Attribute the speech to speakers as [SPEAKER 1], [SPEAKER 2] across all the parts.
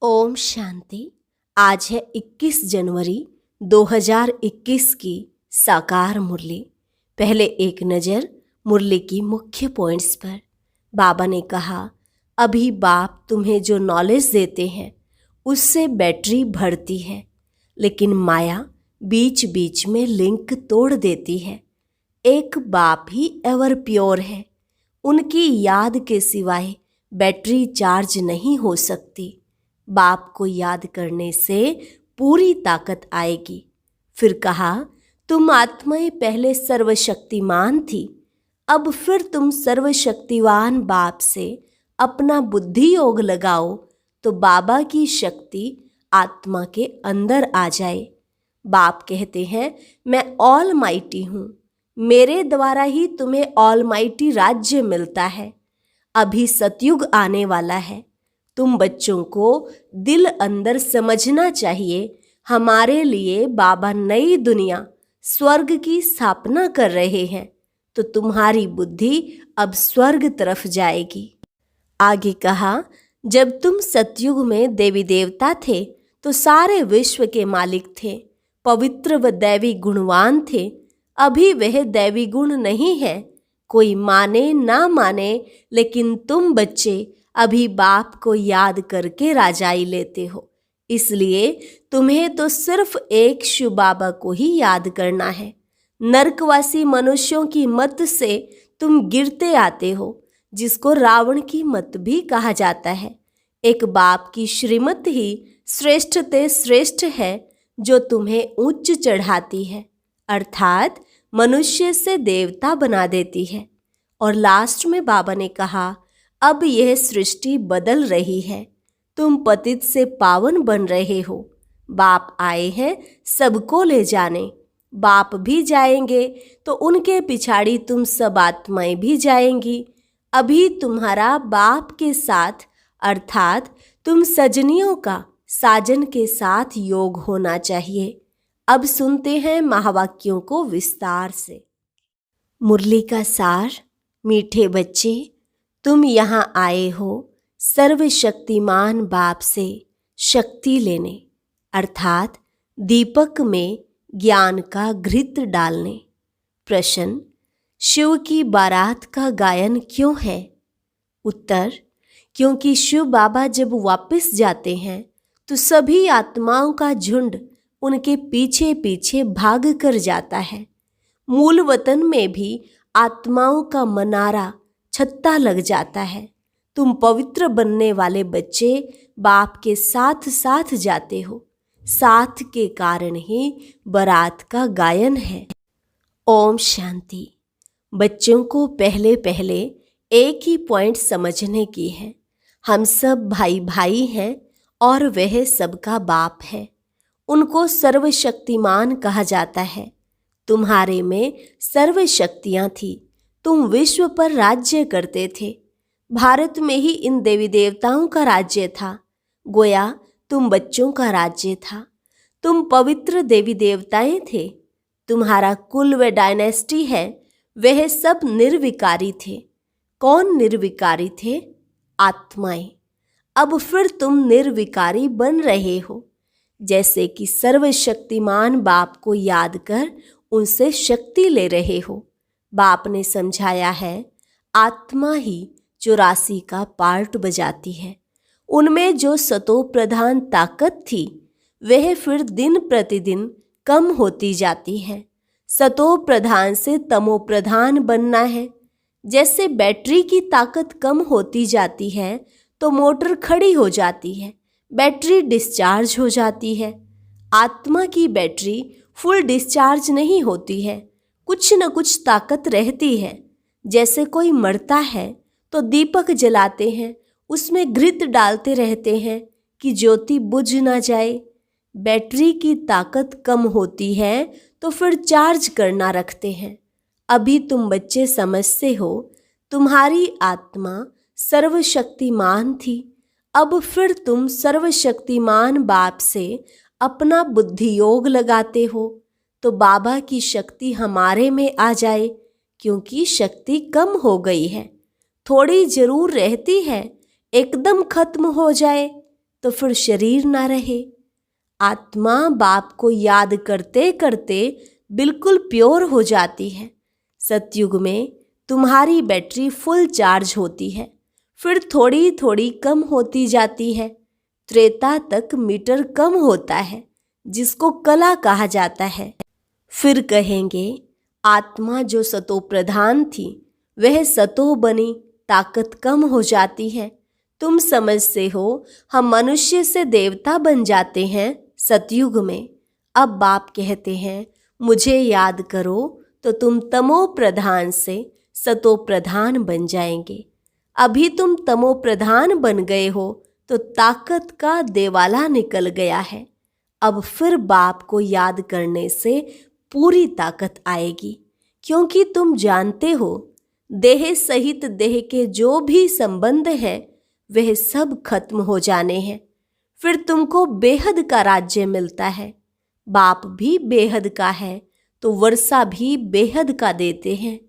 [SPEAKER 1] ओम शांति। आज है 21 जनवरी 2021 की साकार मुरली। पहले एक नज़र मुरली की मुख्य पॉइंट्स पर। बाबा ने कहा, अभी बाप तुम्हें जो नॉलेज देते हैं उससे बैटरी भरती है, लेकिन माया बीच बीच में लिंक तोड़ देती है। एक बाप ही एवर प्योर है, उनकी याद के सिवाय बैटरी चार्ज नहीं हो सकती। बाप को याद करने से पूरी ताकत आएगी। फिर कहा, तुम आत्माएं पहले सर्वशक्तिमान थी, अब फिर तुम सर्वशक्तिवान बाप से अपना बुद्धि योग लगाओ तो बाबा की शक्ति आत्मा के अंदर आ जाए। बाप कहते हैं, मैं ऑल माइटी हूँ, मेरे द्वारा ही तुम्हें ऑल माइटी राज्य मिलता है। अभी सतयुग आने वाला है। तुम बच्चों को दिल अंदर समझना चाहिए, हमारे लिए बाबा नई दुनिया स्वर्ग की स्थापना कर रहे हैं, तो तुम्हारी बुद्धि अब स्वर्ग तरफ जाएगी। आगे कहा, जब तुम सतयुग में देवी देवता थे तो सारे विश्व के मालिक थे, पवित्र व दैवी गुणवान थे। अभी वह दैवी गुण नहीं है, कोई माने ना माने, लेकिन तुम बच्चे अभी बाप को याद करके राजाई लेते हो। इसलिए तुम्हें तो सिर्फ एक शिव बाबा को ही याद करना है। नरकवासी मनुष्यों की मत से तुम गिरते आते हो, जिसको रावण की मत भी कहा जाता है। एक बाप की श्रीमत ही श्रेष्ठते श्रेष्ठ है, जो तुम्हें उच्च चढ़ाती है, अर्थात मनुष्य से देवता बना देती है। और लास्ट में बाबा ने कहा, अब यह सृष्टि बदल रही है, तुम पतित से पावन बन रहे हो। बाप आए हैं सबको ले जाने, बाप भी जाएंगे तो उनके पिछाड़ी तुम सब आत्माएं भी जाएंगी। अभी तुम्हारा बाप के साथ अर्थात तुम सजनियों का साजन के साथ योग होना चाहिए। अब सुनते हैं महावाक्यों को विस्तार से। मुरली का सार। मीठे बच्चे, तुम यहाँ आए हो सर्वशक्तिमान बाप से शक्ति लेने, अर्थात दीपक में ज्ञान का घृत डालने। प्रश्न, शिव की बारात का गायन क्यों है? उत्तर, क्योंकि शिव बाबा जब वापस जाते हैं तो सभी आत्माओं का झुंड उनके पीछे पीछे भाग कर जाता है। मूल वतन में भी आत्माओं का मनारा छत्ता लग जाता है। तुम पवित्र बनने वाले बच्चे बाप के साथ साथ जाते हो, साथ के कारण ही बारात का गायन है। ओम शांति। बच्चों को पहले पहले एक ही पॉइंट समझने की है, हम सब भाई भाई हैं और वह सबका बाप है। उनको सर्वशक्तिमान कहा जाता है। तुम्हारे में सर्व शक्तियाँ थी, तुम विश्व पर राज्य करते थे। भारत में ही इन देवी देवताओं का राज्य था, गोया तुम बच्चों का राज्य था। तुम पवित्र देवी देवताएं थे। तुम्हारा कुल व डायनेस्टी है, वह सब निर्विकारी थे। कौन निर्विकारी थे? आत्माएं। अब फिर तुम निर्विकारी बन रहे हो, जैसे कि सर्वशक्तिमान बाप को याद कर उनसे शक्ति ले रहे हो। बाप ने समझाया है, आत्मा ही 84 का पार्ट बजाती है। उनमें जो सतो प्रधान ताकत थी वह फिर दिन प्रतिदिन कम होती जाती है। सतो प्रधान से तमो प्रधान बनना है। जैसे बैटरी की ताकत कम होती जाती है तो मोटर खड़ी हो जाती है, बैटरी डिस्चार्ज हो जाती है। आत्मा की बैटरी फुल डिस्चार्ज नहीं होती है, कुछ न कुछ ताकत रहती है। जैसे कोई मरता है तो दीपक जलाते हैं, उसमें घृत डालते रहते हैं कि ज्योति बुझ ना जाए। बैटरी की ताकत कम होती है तो फिर चार्ज करना रखते हैं। अभी तुम बच्चे समझते हो, तुम्हारी आत्मा सर्वशक्तिमान थी, अब फिर तुम सर्वशक्तिमान बाप से अपना बुद्धि योग लगाते हो तो बाबा की शक्ति हमारे में आ जाए, क्योंकि शक्ति कम हो गई है। थोड़ी जरूर रहती है, एकदम खत्म हो जाए तो फिर शरीर ना रहे। आत्मा बाप को याद करते करते बिल्कुल प्योर हो जाती है। सतयुग में तुम्हारी बैटरी फुल चार्ज होती है, फिर थोड़ी थोड़ी कम होती जाती है। त्रेता तक मीटर कम होता है, जिसको कला कहा जाता है। फिर कहेंगे आत्मा जो सतो प्रधान थी वह सतो बनी, ताकत कम हो जाती है। तुम समझते हो हम मनुष्य से देवता बन जाते हैं सतयुग में। अब बाप कहते हैं मुझे याद करो तो तुम तमो प्रधान से सतो प्रधान बन जाएंगे। अभी तुम तमो प्रधान बन गए हो तो ताकत का देवाला निकल गया है। अब फिर बाप को याद करने से पूरी ताकत आएगी, क्योंकि तुम जानते हो देह सहित देह के जो भी संबंध है वह सब खत्म हो जाने हैं। फिर तुमको बेहद का राज्य मिलता है। बाप भी बेहद का है तो वर्षा भी बेहद का देते हैं।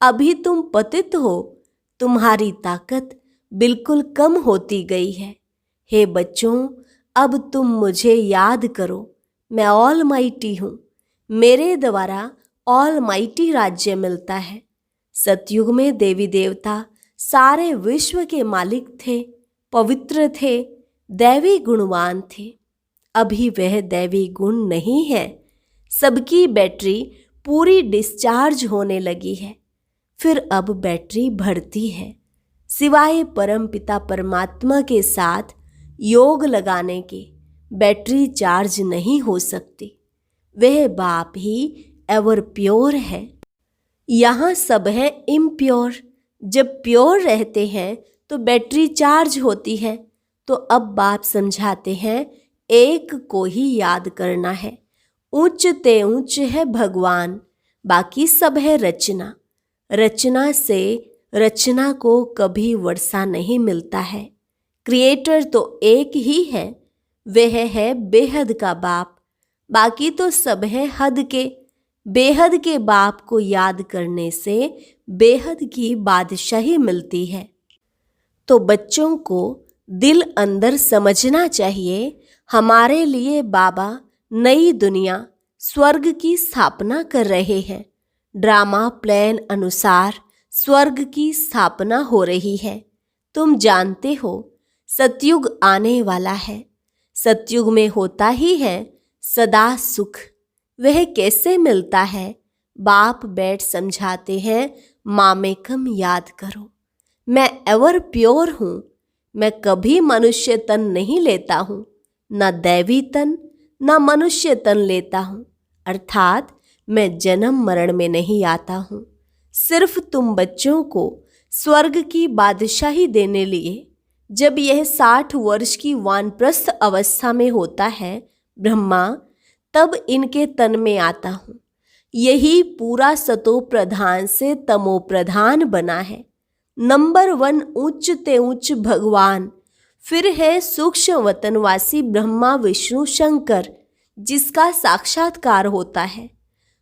[SPEAKER 1] अभी तुम पतित हो, तुम्हारी ताकत बिल्कुल कम होती गई है। हे बच्चों, अब तुम मुझे याद करो, मैं ऑल माइटी हूँ। मेरे द्वारा ऑल माइटी राज्य मिलता है। सतयुग में देवी देवता सारे विश्व के मालिक थे, पवित्र थे, दैवी गुणवान थे। अभी वह दैवी गुण नहीं है। सबकी बैटरी पूरी डिस्चार्ज होने लगी है। फिर अब बैटरी बढ़ती है। सिवाय परम पिता परमात्मा के साथ योग लगाने के बैटरी चार्ज नहीं हो सकती। वह बाप ही एवर प्योर है। यहाँ सब है इम्प्योर। जब प्योर रहते हैं तो बैटरी चार्ज होती है। तो अब बाप समझाते हैं एक को ही याद करना है। ऊंच ते ऊंच है भगवान, बाकी सब है रचना। रचना से रचना को कभी वर्षा नहीं मिलता है। क्रिएटर तो एक ही है, वह है बेहद का बाप। बाकी तो सब है हद के। बेहद के बाप को याद करने से बेहद की बादशाही मिलती है। तो बच्चों को दिल अंदर समझना चाहिए हमारे लिए बाबा नई दुनिया स्वर्ग की स्थापना कर रहे हैं। ड्रामा प्लान अनुसार स्वर्ग की स्थापना हो रही है। तुम जानते हो सतयुग आने वाला है। सतयुग में होता ही है सदा सुख। वह कैसे मिलता है? बाप बैठ समझाते हैं मामेकम याद करो। मैं एवर प्योर हूँ। मैं कभी मनुष्य तन नहीं लेता हूँ, न दैवी तन न मनुष्य तन लेता हूँ। अर्थात मैं जन्म मरण में नहीं आता हूँ। सिर्फ तुम बच्चों को स्वर्ग की बादशाही देने लिए जब यह 60 वर्ष की वानप्रस्थ अवस्था में होता है ब्रह्मा, तब इनके तन में आता हूँ। यही पूरा सतो प्रधान से तमो प्रधान बना है। नंबर 1 उच्च ते उच्च भगवान। फिर है सूक्ष्म वतनवासी ब्रह्मा विष्णु शंकर, जिसका साक्षात्कार होता है।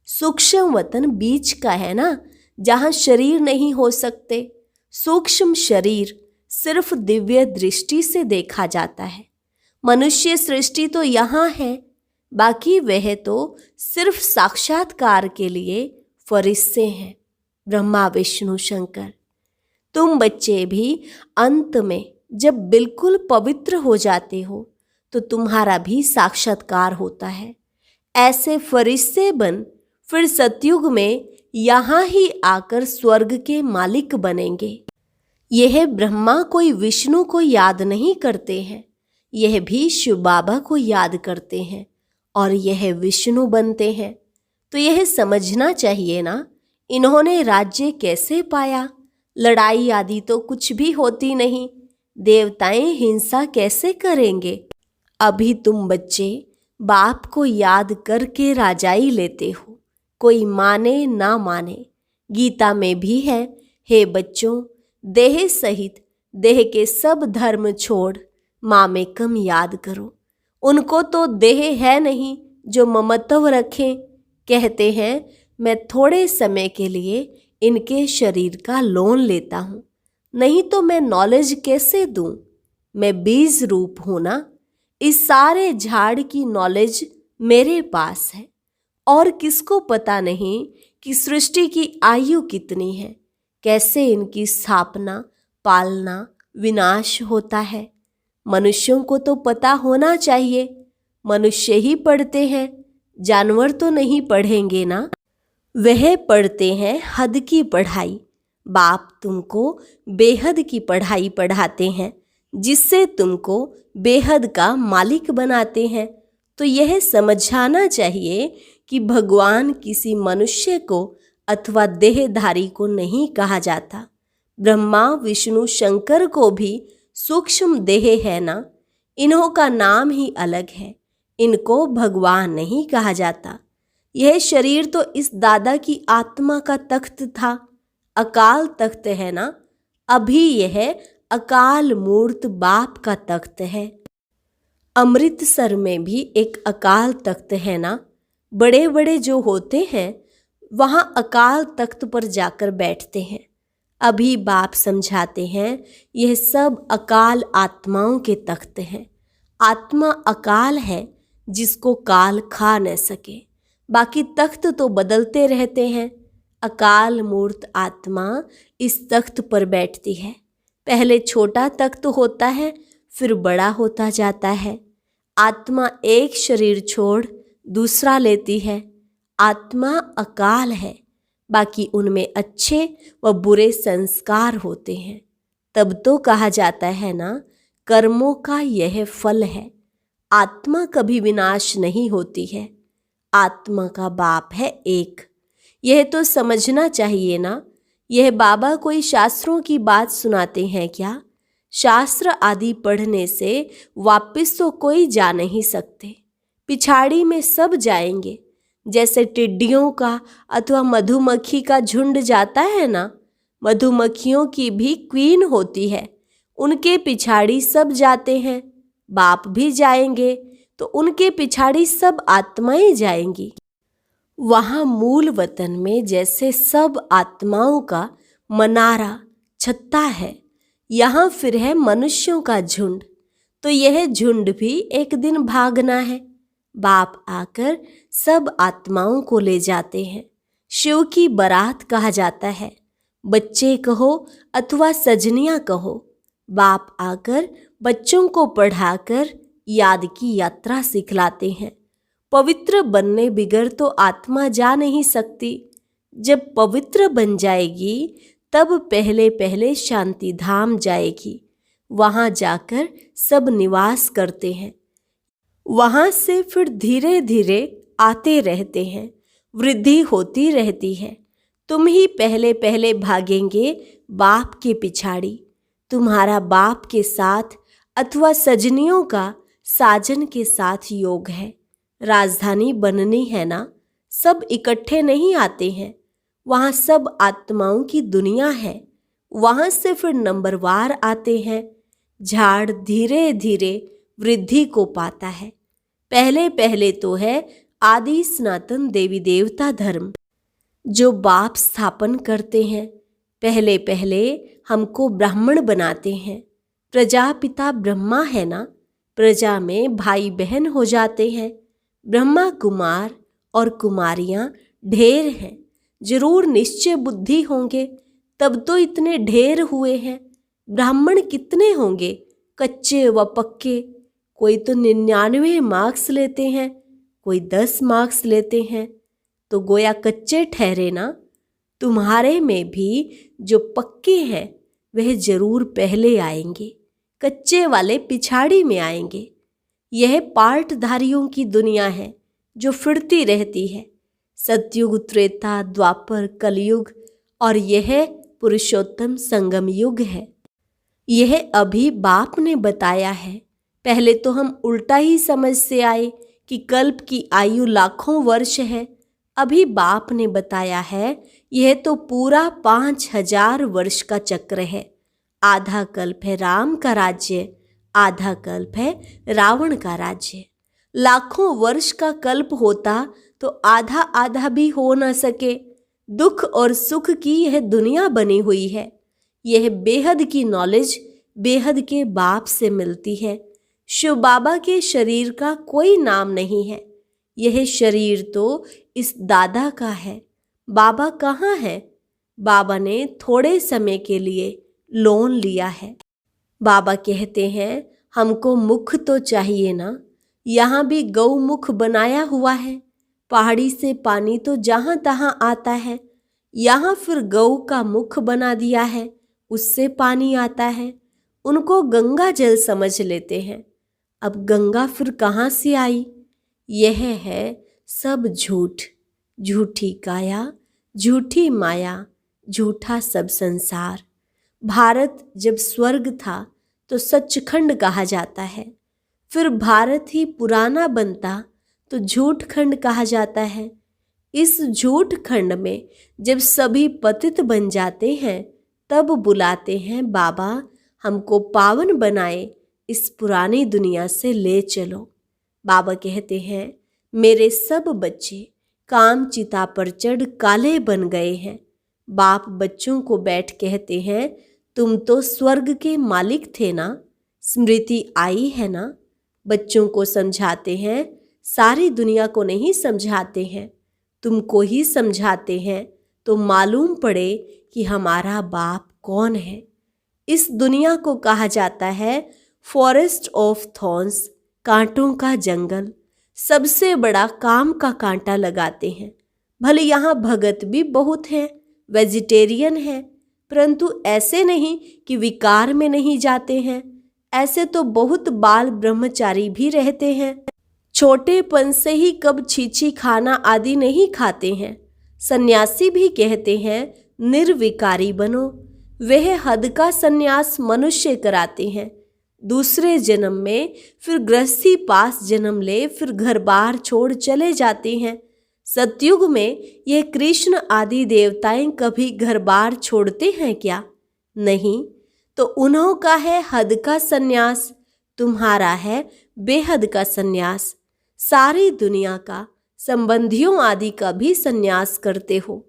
[SPEAKER 1] सूक्ष्म वतन बीच का है ना, जहाँ शरीर नहीं हो सकते। सूक्ष्म शरीर सिर्फ दिव्य दृष्टि से देखा जाता है। मनुष्य सृष्टि तो यहाँ है, बाकी वह तो सिर्फ साक्षात्कार के लिए फरिश्ते हैं। ब्रह्मा विष्णु शंकर। तुम बच्चे भी अंत में जब बिल्कुल पवित्र हो जाते हो तो तुम्हारा भी साक्षात्कार होता है। ऐसे फरिश्ते बन फिर सतयुग में यहाँ ही आकर स्वर्ग के मालिक बनेंगे। यह ब्रह्मा कोई विष्णु को याद नहीं करते हैं, यह भी शिव बाबा को याद करते हैं और यह विष्णु बनते हैं। तो यह समझना चाहिए ना, इन्होंने राज्य कैसे पाया? लड़ाई आदि तो कुछ भी होती नहीं। देवताएं हिंसा कैसे करेंगे? अभी तुम बच्चे बाप को याद करके राजाई लेते हो, कोई माने ना माने। गीता में भी है, हे बच्चों, देह सहित देह के सब धर्म छोड़ मामेकम याद करो। उनको तो देह है नहीं जो ममत्व रखें। कहते हैं मैं थोड़े समय के लिए इनके शरीर का लोन लेता हूँ, नहीं तो मैं नॉलेज कैसे दूँ? मैं बीज रूप हूं ना, इस सारे झाड़ की नॉलेज मेरे पास है। और किसको पता नहीं कि सृष्टि की आयु कितनी है, कैसे इनकी स्थापना, पालना, विनाश होता है। मनुष्यों को तो पता होना चाहिए, मनुष्य ही पढ़ते हैं, जानवर तो नहीं पढ़ेंगे ना। वह पढ़ते हैं हद की पढ़ाई। बाप तुमको बेहद की पढ़ाई पढ़ाते हैं, जिससे तुमको बेहद का मालिक बनाते हैं। तो यह समझाना चाहिए कि भगवान किसी मनुष्य को अथवा देहधारी को नहीं कहा जाता। ब्रह्मा, विष्णु, शंकर को भी सूक्ष्म देह है ना, इन्हों का नाम ही अलग है, इनको भगवान नहीं कहा जाता। यह शरीर तो इस दादा की आत्मा का तख्त था, अकाल तख्त है ना। अभी यह अकाल मूर्त बाप का तख्त है। अमृतसर में भी एक अकाल तख्त है ना। बड़े बड़े जो होते हैं वहाँ अकाल तख्त पर जाकर बैठते हैं। अभी बाप समझाते हैं यह सब अकाल आत्माओं के तख्त हैं। आत्मा अकाल है जिसको काल खा न सके, बाकी तख्त तो बदलते रहते हैं। अकाल मूर्त आत्मा इस तख्त पर बैठती है। पहले छोटा तख्त होता है, फिर बड़ा होता जाता है। आत्मा एक शरीर छोड़ दूसरा लेती है। आत्मा अकाल है, बाकी उनमें अच्छे व बुरे संस्कार होते हैं। तब तो कहा जाता है ना, कर्मों का यह फल है। आत्मा कभी विनाश नहीं होती है। आत्मा का बाप है एक। यह तो समझना चाहिए ना। यह बाबा कोई शास्त्रों की बात सुनाते हैं क्या? शास्त्र आदि पढ़ने से वापस तो कोई जा नहीं सकते, पिछाड़ी में सब जाएंगे। जैसे टिड्डियों का अथवा मधुमक्खी का झुंड जाता है ना, मधुमक्खियों की भी क्वीन होती है, उनके पिछाड़ी सब जाते हैं। बाप भी जाएंगे तो उनके पिछाड़ी सब आत्माएं जाएंगी। वहाँ मूल वतन में जैसे सब आत्माओं का मनारा छत्ता है, यहाँ फिर है मनुष्यों का झुंड। तो यह झुंड भी एक दिन भागना है। बाप आकर सब आत्माओं को ले जाते हैं। शिव की बारात कहा जाता है। बच्चे कहो अथवा सजनियाँ कहो, बाप आकर बच्चों को पढ़ाकर याद की यात्रा सिखलाते हैं। पवित्र बनने बिगर तो आत्मा जा नहीं सकती। जब पवित्र बन जाएगी तब पहले पहले शांति धाम जाएगी। वहाँ जाकर सब निवास करते हैं। वहाँ से फिर धीरे धीरे आते रहते हैं, वृद्धि होती रहती है। तुम ही पहले पहले भागेंगे बाप के पिछाड़ी। तुम्हारा बाप के साथ अथवा सजनियों का साजन के साथ योग है। राजधानी बननी है ना, सब इकट्ठे नहीं आते हैं। वहाँ सब आत्माओं की दुनिया है। वहाँ से फिर नंबरवार आते हैं। झाड़ धीरे धीरे वृद्धि को पाता है। पहले पहले तो है आदि सनातन देवी देवता धर्म जो बाप स्थापन करते हैं। पहले पहले हमको ब्राह्मण बनाते हैं। प्रजापिता ब्रह्मा है ना, प्रजा में भाई बहन हो जाते हैं। ब्रह्मा कुमार और कुमारियाँ ढेर हैं। जरूर निश्चय बुद्धि होंगे, तब तो इतने ढेर हुए हैं। ब्राह्मण कितने होंगे, कच्चे व पक्के? कोई तो 99 मार्क्स लेते हैं, कोई 10 मार्क्स लेते हैं, तो गोया कच्चे ठहरे ना। तुम्हारे में भी जो पक्के हैं वह जरूर पहले आएंगे, कच्चे वाले पिछाड़ी में आएंगे। यह पार्टधारियों की दुनिया है जो फिरती रहती है। सतयुग, त्रेता, द्वापर, कलयुग और यह पुरुषोत्तम संगम युग है। यह अभी बाप ने बताया है। पहले तो हम उल्टा ही समझ से आए कि कल्प की आयु लाखों वर्ष है। अभी बाप ने बताया है यह तो पूरा 5000 वर्ष का चक्र है। आधा कल्प है राम का राज्य, आधा कल्प है रावण का राज्य। लाखों वर्ष का कल्प होता तो आधा आधा भी हो न सके। दुख और सुख की यह दुनिया बनी हुई है। यह बेहद की नॉलेज बेहद के बाप से मिलती है। शिव बाबा के शरीर का कोई नाम नहीं है। यह शरीर तो इस दादा का है। बाबा कहाँ है? बाबा ने थोड़े समय के लिए लोन लिया है। बाबा कहते हैं हमको मुख तो चाहिए ना। यहाँ भी गौमुख बनाया हुआ है। पहाड़ी से पानी तो जहाँ तहाँ आता है, यहाँ फिर गौ का मुख बना दिया है, उससे पानी आता है। उनको गंगा जल समझ लेते हैं। अब गंगा फिर कहाँ से आई? यह है सब झूठ, झूठी काया, झूठी माया, झूठा सब संसार। भारत जब स्वर्ग था तो सचखंड कहा जाता है। फिर भारत ही पुराना बनता तो झूठ खंड कहा जाता है। इस झूठ खंड में जब सभी पतित बन जाते हैं तब बुलाते हैं बाबा हमको पावन बनाए, इस पुरानी दुनिया से ले चलो। बाबा कहते हैं मेरे सब बच्चे काम चिता पर चढ़ काले बन गए हैं। बाप बच्चों को बैठ कहते हैं तुम तो स्वर्ग के मालिक थे ना, स्मृति आई है ना। बच्चों को समझाते हैं, सारी दुनिया को नहीं समझाते हैं, तुमको ही समझाते हैं तो मालूम पड़े कि हमारा बाप कौन है। इस दुनिया को कहा जाता है फॉरेस्ट ऑफ थॉर्न्स, कांटों का जंगल। सबसे बड़ा काम का कांटा लगाते हैं। भले यहाँ भगत भी बहुत हैं, वेजिटेरियन हैं, परंतु ऐसे नहीं कि विकार में नहीं जाते हैं। ऐसे तो बहुत बाल ब्रह्मचारी भी रहते हैं। छोटेपन से ही कब छीछी खाना आदि नहीं खाते हैं। सन्यासी भी कहते हैं निर्विकारी बनो। वह हद का सन्यास मनुष्य कराते हैं। दूसरे जन्म में फिर गृहस्थी पास जन्म ले, फिर घर बार छोड़ चले जाते हैं। सतयुग में यह कृष्ण आदि देवताएं कभी घर बार छोड़ते हैं क्या? नहीं। तो उन्हों का है हद का सन्यास, तुम्हारा है बेहद का सन्यास। सारी दुनिया का, संबंधियों आदि का भी सन्यास करते हो।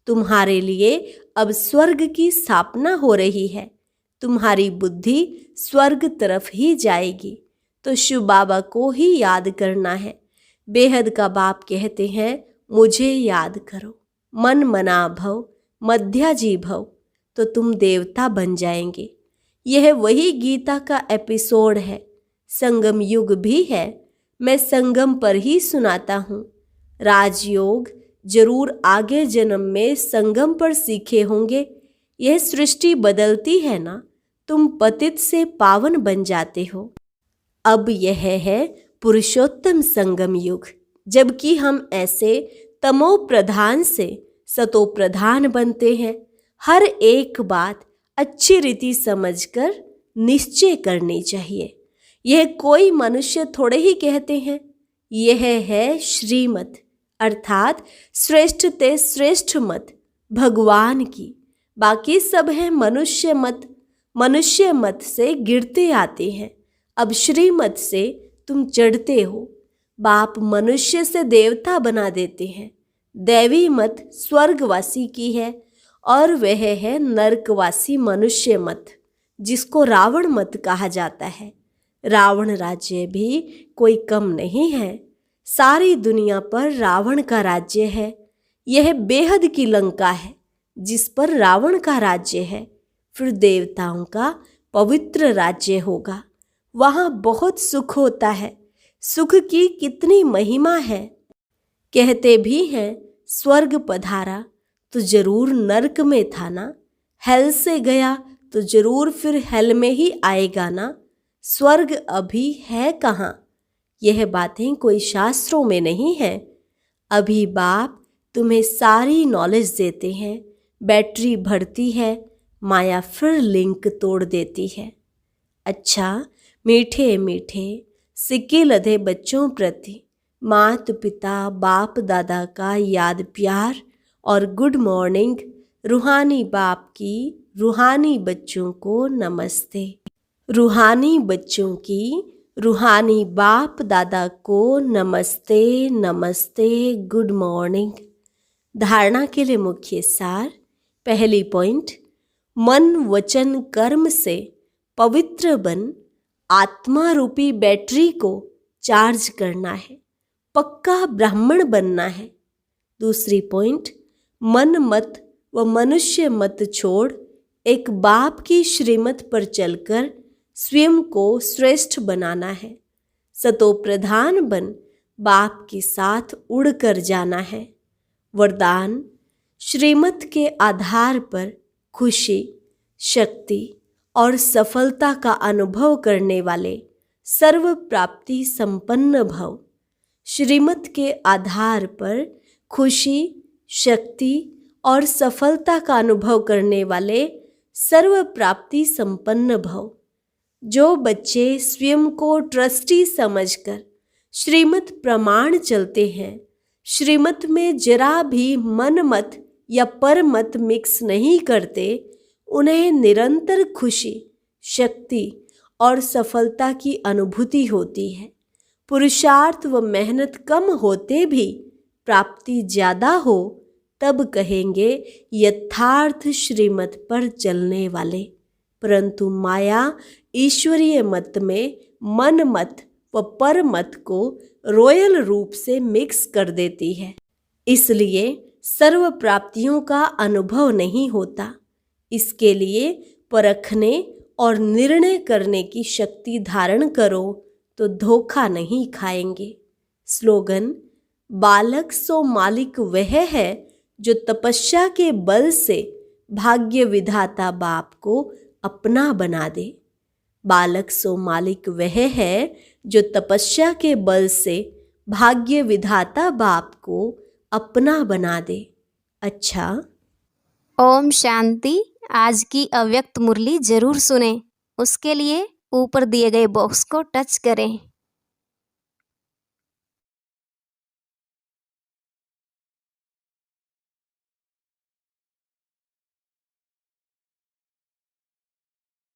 [SPEAKER 1] तुम्हारे लिए अब स्वर्ग की स्थापना हो रही है। तुम्हारी बुद्धि स्वर्ग तरफ ही जाएगी। तो शिव बाबा को ही याद करना है। बेहद का बाप कहते हैं मुझे याद करो, मन मना भव, मध्याजी भव, तो तुम देवता बन जाएंगे। यह वही गीता का एपिसोड है। संगम युग भी है, मैं संगम पर ही सुनाता हूँ। राजयोग जरूर आगे जन्म में संगम पर सीखे होंगे। यह सृष्टि बदलती है ना, तुम पतित से पावन बन जाते हो। अब यह है पुरुषोत्तम संगम युग, जबकि हम ऐसे तमो प्रधान से सतो प्रधान बनते हैं। हर एक बात अच्छी रीति समझकर निश्चय करनी चाहिए। यह कोई मनुष्य थोड़े ही कहते हैं। यह है श्रीमत, अर्थात श्रेष्ठ ते श्रेष्ठ मत भगवान की। बाकी सब है मनुष्य मत। मनुष्य मत से गिरते आते हैं, अब श्रीमत से तुम चढ़ते हो। बाप मनुष्य से देवता बना देते हैं। दैवी मत स्वर्गवासी की है और वह है नरकवासी मनुष्य मत, जिसको रावण मत कहा जाता है। रावण राज्य भी कोई कम नहीं है। सारी दुनिया पर रावण का राज्य है। यह बेहद की लंका है जिस पर रावण का राज्य है। फिर देवताओं का पवित्र राज्य होगा। वहाँ बहुत सुख होता है। सुख की कितनी महिमा है। कहते भी हैं स्वर्ग पधारा तो जरूर नरक में था ना, हेल से गया तो जरूर फिर हेल में ही आएगा ना। स्वर्ग अभी है कहाँ? यह बातें कोई शास्त्रों में नहीं है। अभी बाप तुम्हें सारी नॉलेज देते हैं। बैटरी भरती है, माया फिर लिंक तोड़ देती है। अच्छा, मीठे मीठे सिक्के लदे बच्चों प्रति माता पिता बाप दादा का याद प्यार और गुड मॉर्निंग। रूहानी बाप की रूहानी बच्चों को नमस्ते। रूहानी बच्चों की रूहानी बाप दादा को नमस्ते नमस्ते, गुड मॉर्निंग। धारणा के लिए मुख्य सार। पहली पॉइंट, मन वचन कर्म से पवित्र बन आत्मा रूपी बैटरी को चार्ज करना है, पक्का ब्राह्मण बनना है। दूसरी पॉइंट, मन मत व मनुष्य मत छोड़ एक बाप की श्रीमत पर चलकर स्वयं को श्रेष्ठ बनाना है। सतो प्रधान बन बाप के साथ उड़कर जाना है। वरदान, श्रीमत के आधार पर खुशी, शक्ति और सफलता का अनुभव करने वाले सर्व प्राप्ति संपन्न भव। श्रीमत के आधार पर खुशी, शक्ति और सफलता का अनुभव करने वाले सर्व प्राप्ति संपन्न भव। जो बच्चे स्वयं को ट्रस्टी समझकर श्रीमत प्रमाण चलते हैं, श्रीमत में जरा भी मन मत या पर मत मिक्स नहीं करते, उन्हें निरंतर खुशी, शक्ति और सफलता की अनुभूति होती है। पुरुषार्थ व मेहनत कम होते भी प्राप्ति ज़्यादा हो तब कहेंगे यथार्थ श्रीमत पर चलने वाले। परंतु माया ईश्वरीय मत में मन मत व पर मत को रॉयल रूप से मिक्स कर देती है, इसलिए सर्व प्राप्तियों का अनुभव नहीं होता। इसके लिए परखने और निर्णय करने की शक्ति धारण करो तो धोखा नहीं खाएंगे। स्लोगन, बालक सो मालिक वह है जो तपस्या के बल से भाग्य विधाता बाप को अपना बना दे। बालक सो मालिक वह है जो तपस्या के बल से भाग्य विधाता बाप को अपना बना दे। अच्छा,
[SPEAKER 2] ओम शांति। आज की अव्यक्त मुरली जरूर सुने। उसके लिए ऊपर दिए गए बॉक्स को टच करें।